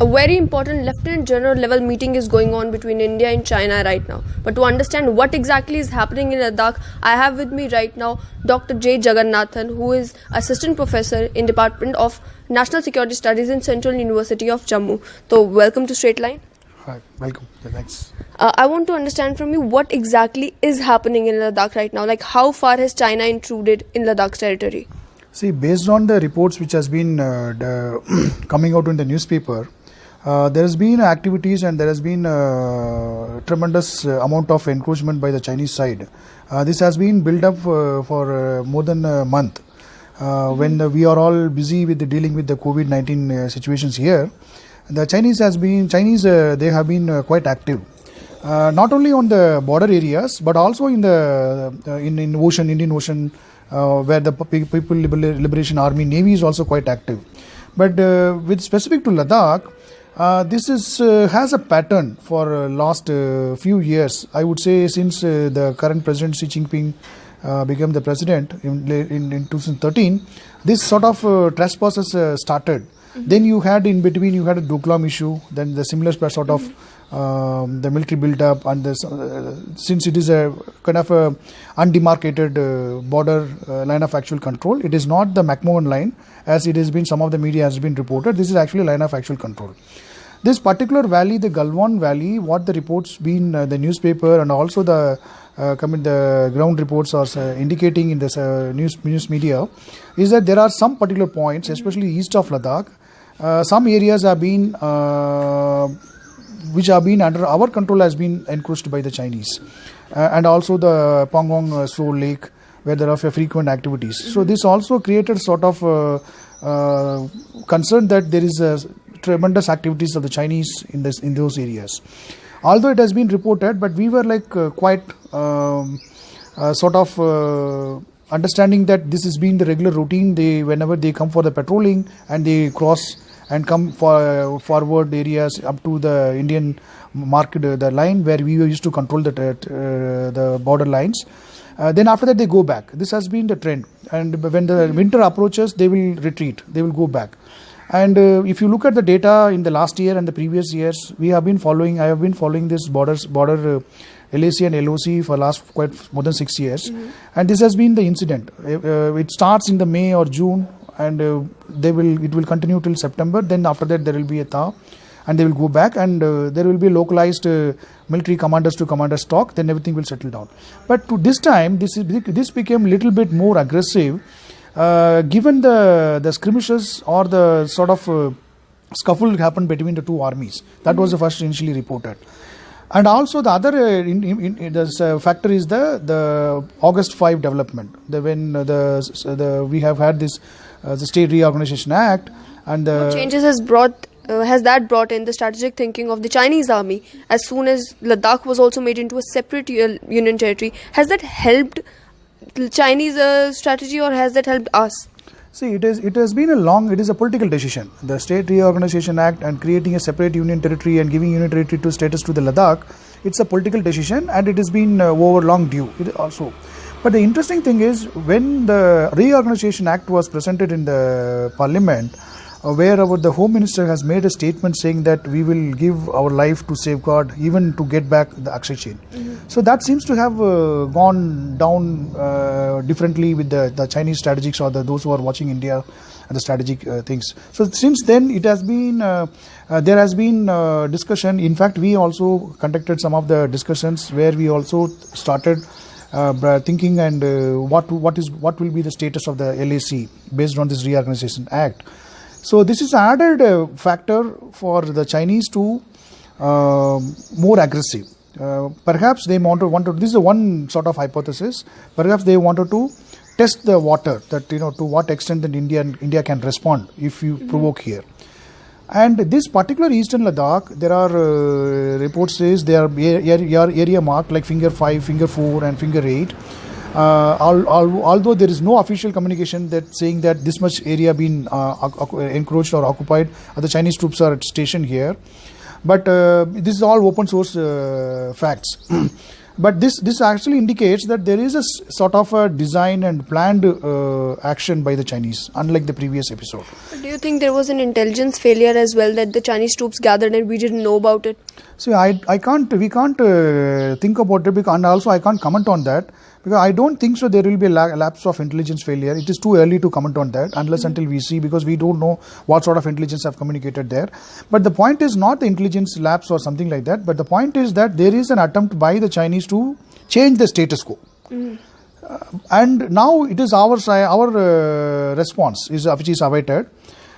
a very important Lieutenant General level meeting is going on between India and China right now. But to understand what exactly is happening in Ladakh, I have with me right now Dr. J Jaganathan, who is Assistant Professor in Department of National Security Studies in Central University of Jammu. So welcome to Straight Line. Hi, welcome. Yeah, thanks. I want to understand from you what exactly is happening in Ladakh right now. Like, how far has China intruded in Ladakh's territory? See, based on the reports which has been coming out in the newspaper, there has been activities and there has been tremendous amount of encroachment by the Chinese side. This has been built up for more than a month. When we are all busy with dealing with the COVID-19 situations here, the Chinese they have been quite active. Not only on the border areas, but also in the Indian Ocean, where the People Liberation Army Navy is also quite active. But with specific to Ladakh, this has a pattern for last few years. I would say since the current President Xi Jinping became the president in 2013, this sort of trespasses started. Then you had in between a Doklam issue, then the similar sort of the military build-up, and since it is a kind of a undemarcated border line of actual control, it is not the McMahon line as it has been, some of the media has been reported. This is actually a line of actual control. This particular valley, the Galwan Valley, what the reports been the newspaper and also the ground reports are indicating in this news media, is that there are some particular points, especially east of Ladakh, some areas have been which have been under our control has been encroached by the Chinese, and also the Pangong Soul Lake, where there are frequent activities. So this also created sort of concern that there is tremendous activities of the Chinese in those areas. Although it has been reported, but we were like quite sort of understanding that this has been the regular routine. Whenever they come for the patrolling and they cross and come for forward areas up to the Indian market, the line where we used to control the border lines. Then after that they go back. This has been the trend. And when the winter approaches, they will retreat. They will go back. And if you look at the data in the last year and the previous years, I have been following this border LAC and LOC for last quite more than 6 years. And this has been the incident. It starts in the May or June, and it will continue till September. Then after that there will be a thaw, and they will go back, and there will be localized military commanders to commanders talk. Then everything will settle down. But to this time, this became a little bit more aggressive. Given the skirmishes or the sort of scuffle happened between the two armies. That was the first initially reported. And also the other factor is the August 5 development. When we have had this the State Reorganization Act, and what changes has that brought in the strategic thinking of the Chinese army as soon as Ladakh was also made into a separate union territory? Has that helped the Chinese strategy, or has that helped us? See, it has been it is a political decision. The State Reorganization Act and creating a separate union territory and giving union territory to status to the Ladakh, it's a political decision, and it has been over long due also. But the interesting thing is, when the Reorganization Act was presented in the Parliament, where the Home Minister has made a statement saying that we will give our life to safeguard, even to get back the Akshay chain. So that seems to have gone down differently with the Chinese strategics or those who are watching India and the strategic things. So since then, it has been there has been discussion. In fact, we also conducted some of the discussions where we also started thinking and what will be the status of the LAC based on this Reorganization Act. So this is added factor for the Chinese to more aggressive. Perhaps they wanted. This is one sort of hypothesis. Perhaps they wanted to test the water, that to what extent that India can respond if you provoke here. And this particular eastern Ladakh, there are reports says there are area marked like finger 5, finger 4, and finger 8. Although there is no official communication that saying that this much area been encroached or occupied, the Chinese troops are stationed here, but this is all open source facts. But this actually indicates that there is a sort of a design and planned action by the Chinese, unlike the previous episode. Do you think there was an intelligence failure as well, that the Chinese troops gathered and we didn't know about it? See, we can't think about it, and also I can't comment on that, because I don't think so there will be a lapse of intelligence failure. It is too early to comment on that unless until we see, because we don't know what sort of intelligence have communicated there. But the point is not the intelligence lapse or something like that, but the point is that there is an attempt by the Chinese to change the status quo. And now it is our response which is awaited.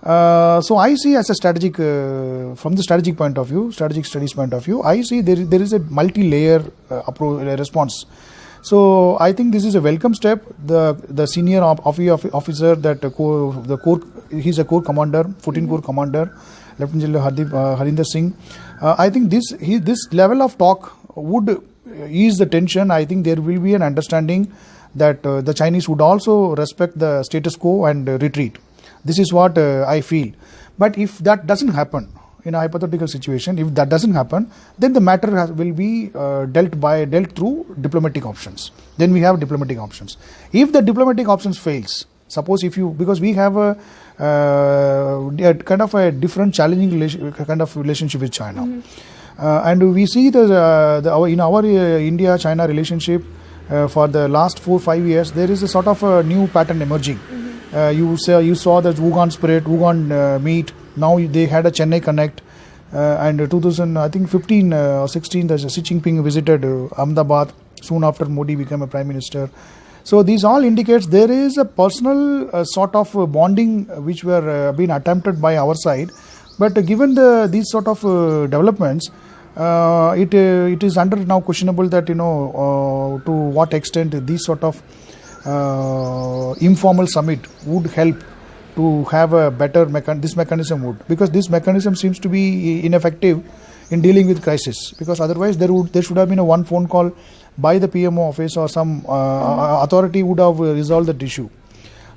So I see as a strategic, from the strategic point of view, strategic studies point of view, I see there is a multi-layer response. So I think this is a welcome step. The senior officer, that he's a corps commander, 14 corps commander, Lieutenant General Harinder Singh. I think this level of talk would ease the tension. I think there will be an understanding that the Chinese would also respect the status quo and retreat. This is what I feel. But if that doesn't happen, in a hypothetical situation, if that doesn't happen, then the matter will be dealt through diplomatic options. Then we have diplomatic options. If the diplomatic options fails, suppose because we have a kind of a different challenging relationship with China. And we see in our India-China relationship for the last 4-5 years, there is a sort of a new pattern emerging. You saw the Wuhan spirit, Wuhan meet. Now they had a Chennai Connect, and 2015 or 16, Xi Jinping visited Ahmedabad soon after Modi became a prime minister. So these all indicates there is a personal sort of bonding which were being attempted by our side. But given these sort of developments, it is under now questionable that to what extent these sort of informal summit would help to have a better this mechanism would, because this mechanism seems to be ineffective in dealing with crisis, because otherwise there should have been a one phone call by the PMO office or some authority would have resolved that issue.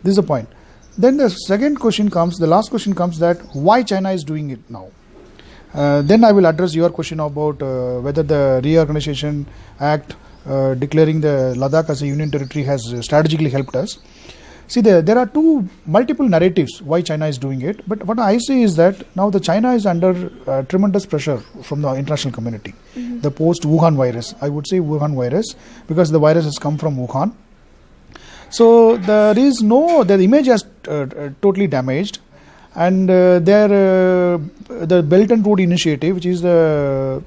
This is the point. Then the last question comes that why China is doing it now. Then I will address your question about whether the Reorganization Act declaring the Ladakh as a union territory has strategically helped us. See, there are multiple narratives why China is doing it, but what I say is that now the China is under tremendous pressure from the international community. The post-Wuhan virus, I would say Wuhan virus, because the virus has come from Wuhan. So the image has totally damaged, and the Belt and Road Initiative, which is the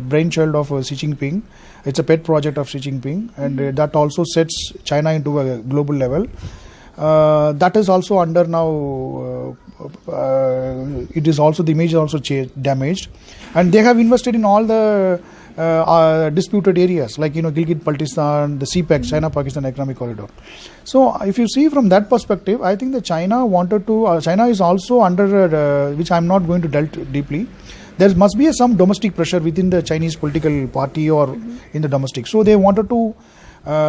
brainchild of Xi Jinping, it's a pet project of Xi Jinping, and that also sets China into a global level. That is also under now. It is also, the image is also damaged, and they have invested in all the disputed areas like Gilgit-Baltistan, the CPEC, China-Pakistan Economic Corridor. So if you see from that perspective, I think that China is also under which I am not going to delve deeply. There must be some domestic pressure within the Chinese political party or in the domestic. So they wanted to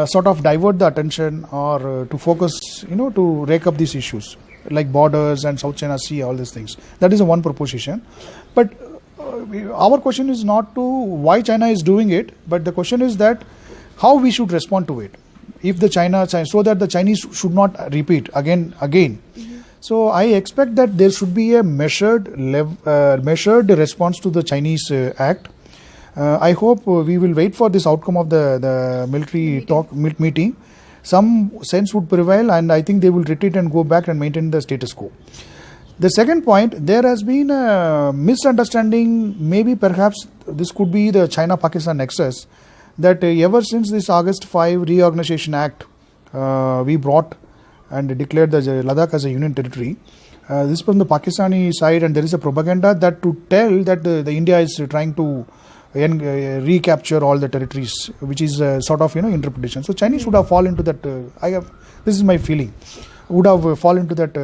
sort of divert the attention or to focus, to rake up these issues like borders and South China Sea, all these things. That is one proposition. But our question is not to why China is doing it, but the question is that how we should respond to it. If the China, so that the Chinese should not repeat again. So I expect that there should be a measured response to the Chinese act. I hope we will wait for this outcome of the military meeting. Some sense would prevail, and I think they will retreat and go back and maintain the status quo. The second point, there has been a misunderstanding, maybe perhaps this could be the China-Pakistan nexus, that ever since this August 5 Reorganization Act, we brought and declared the Ladakh as a union territory. This from the Pakistani side, and there is a propaganda that to tell that the India is trying to recapture all the territories, which is sort of interpretation. So Chinese would have fallen into that. This is my feeling. Would have fallen into that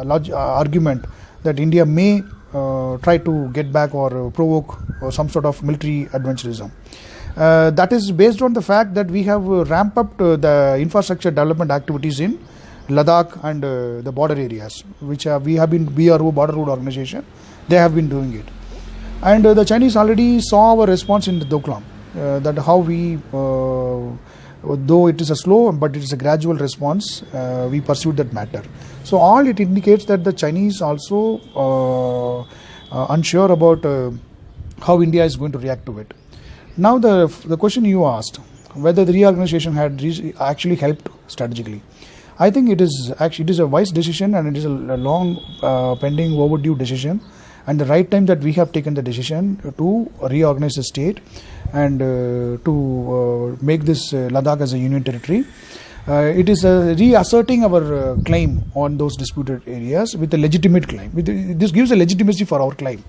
large argument that India may try to get back or provoke some sort of military adventurism. That is based on the fact that we have ramped up the infrastructure development activities in Ladakh and the border areas, which we have been BRO, Border Road Organization. They have been doing it. And the Chinese already saw our response in the Doklam. that how we, though it is a slow but it is a gradual response, we pursued that matter. So all it indicates that the Chinese also unsure about how India is going to react to it. Now the question you asked, whether the reorganization had actually helped strategically. I think it is a wise decision, and it is a long pending overdue decision, and the right time that we have taken the decision to reorganize the state and to make this Ladakh as a union territory. It is reasserting our claim on those disputed areas with a legitimate claim. This gives a legitimacy for our claim,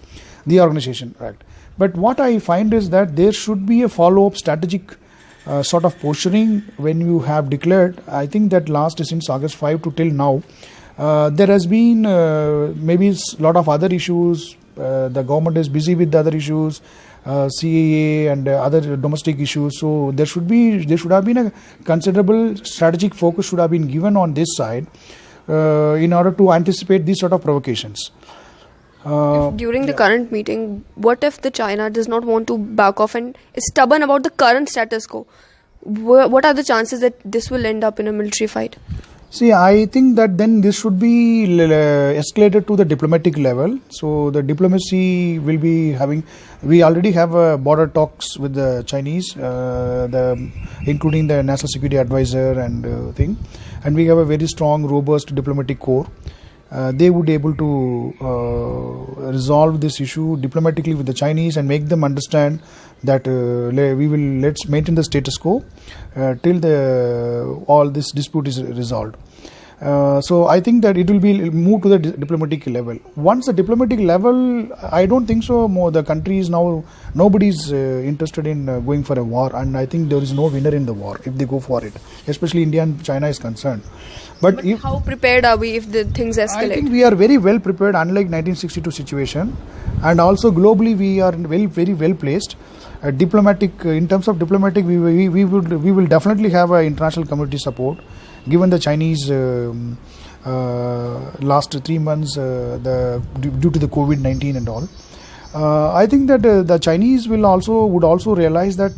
the Organization Act. But what I find is that there should be a follow-up strategic sort of posturing when you have declared. I think that since August 5 to till now, there has been maybe a lot of other issues. The government is busy with the other issues, CAA and other domestic issues. So there should have been a considerable strategic focus should have been given on this side in order to anticipate these sort of provocations. During the current meeting, what if the China does not want to back off and is stubborn about the current status quo? What are the chances that this will end up in a military fight? See, I think that then this should be escalated to the diplomatic level. So the diplomacy will be having. We already have border talks with the Chinese, including the National Security Advisor and thing, and we have a very strong, robust diplomatic corps. They would be able to resolve this issue diplomatically with the Chinese and make them understand that let's maintain the status quo till all this dispute is resolved. So I think that it will be moved to the diplomatic level. Once the diplomatic level, I don't think so. The country is now, nobody is interested in going for a war, and I think there is no winner in the war if they go for it, especially India and China is concerned. But how prepared are we if the things escalate? I think we are very well prepared, unlike 1962 situation, and also globally we are very well placed. In terms of diplomatic, we will definitely have international community support. Given the Chinese last 3 months due to the COVID-19 and all, I think that the Chinese would also realize that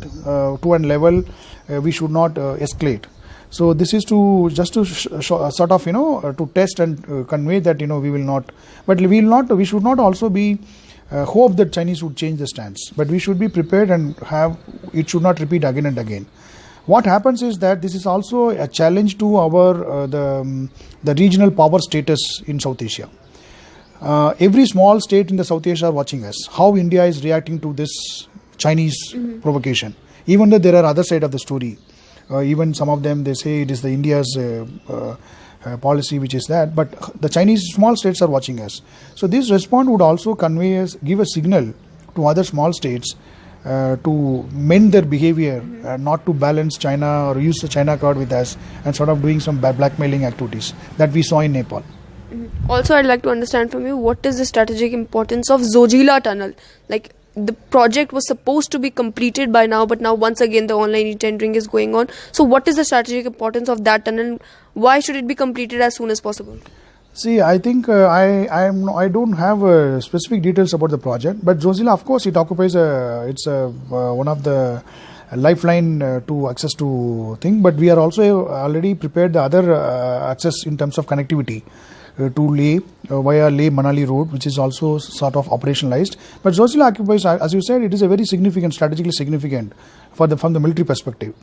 to a level we should not escalate. So this is to sort of to test and convey that we will not, but we should not also be hope that Chinese would change the stance, but we should be prepared and it should not repeat again and again. What happens is that this is also a challenge to our the regional power status in South Asia. Every small state in the South Asia are watching us, how India is reacting to this Chinese provocation, even though there are other side of the story. Even some of them, they say it is the India's policy which is that, but the Chinese small states are watching us. So this response would also give a signal to other small states to mend their behavior, not to balance China or use the China card with us and sort of doing some blackmailing activities that we saw in Nepal. Also, I'd like to understand from you, what is the strategic importance of Zojila tunnel? Like, the project was supposed to be completed by now, but now once again the online tendering is going on. So what is the strategic importance of that tunnel? Why should it be completed as soon as possible? See, I think I don't have specific details about the project, but Zojila, of course, it occupies one of the lifeline to access to thing. But we are also already prepared the other access in terms of connectivity to Leh via Leh Manali road, which is also sort of operationalized. But Zojila occupies, as you said, it is a very significant, strategically significant from the military perspective.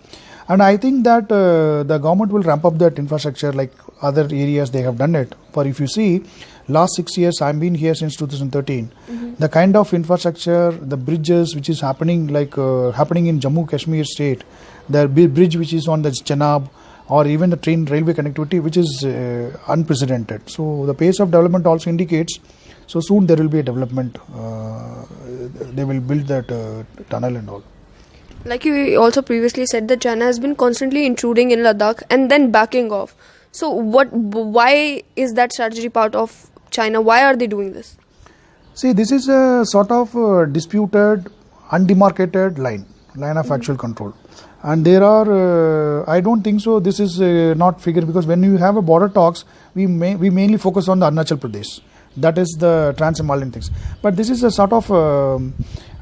And I think that the government will ramp up that infrastructure like other areas they have done it. For if you see, last 6 years, I've been here since 2013. The kind of infrastructure, the bridges which is happening in Jammu Kashmir state, the bridge which is on the Chenab, or even the railway connectivity, which is unprecedented. So the pace of development also indicates, so soon there will be a development. They will build that tunnel and all. Like you also previously said, that China has been constantly intruding in Ladakh and then backing off. So why is that strategy part of China? Why are they doing this? See, this is a sort of disputed, undemarcated line of actual control. And there are, I don't think so, this is not figured, because when you have a border talks, we mainly focus on the Arunachal Pradesh. That is the Trans-Himalayan things. But this is a sort of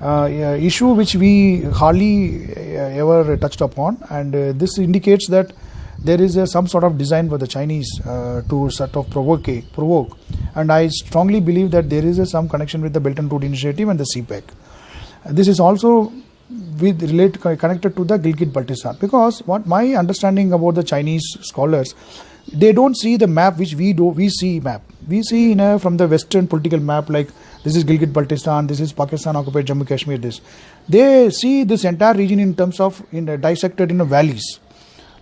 issue which we hardly ever touched upon, and this indicates that there is some sort of design for the Chinese to sort of provoke, and I strongly believe that there is some connection with the Belt and Road Initiative and the CPEC. This is also connected to the Gilgit-Baltistan, because what my understanding about the Chinese scholars, they don't see the map which we do. We see map. We see from the Western political map, like this is Gilgit-Baltistan, this is Pakistan occupied Jammu Kashmir. This they see this entire region in terms of dissected in valleys.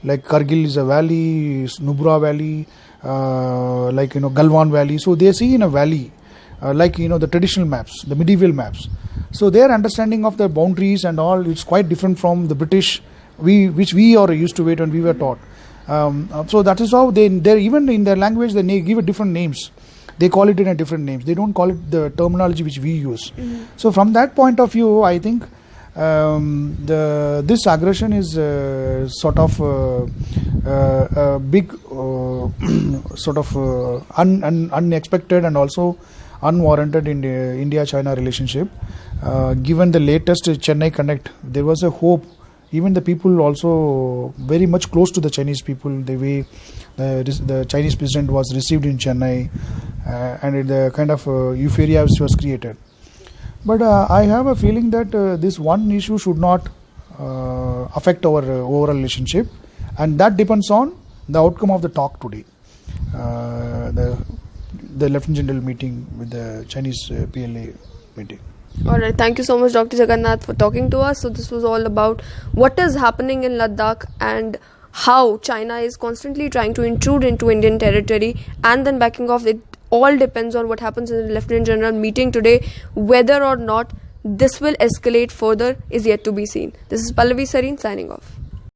Like Kargil is a valley, Nubra Valley, Galwan Valley. So they see in a valley, the traditional maps, the medieval maps. So their understanding of the boundaries and all, it's quite different from the British, which we are used to it and we were taught. So that is how they even in their language they give it different names. They call it in a different names. They don't call it the terminology which we use. Mm-hmm. So from that point of view, I think this aggression is sort of a big sort of unexpected and also unwarranted in the India-China relationship. Given the latest Chennai Connect, there was a hope. Even the people also very much close to the Chinese people, the way the Chinese president was received in Chennai, and the kind of euphoria which was created. But I have a feeling that this one issue should not affect our overall relationship, and that depends on the outcome of the talk today, the Lieutenant General meeting with the Chinese PLA meeting. Alright, thank you so much, Dr. Jagannath, for talking to us. So this was all about what is happening in Ladakh and how China is constantly trying to intrude into Indian territory and then backing off. It all depends on what happens in the Lieutenant General meeting today. Whether or not this will escalate further is yet to be seen. This is Pallavi Sareen signing off.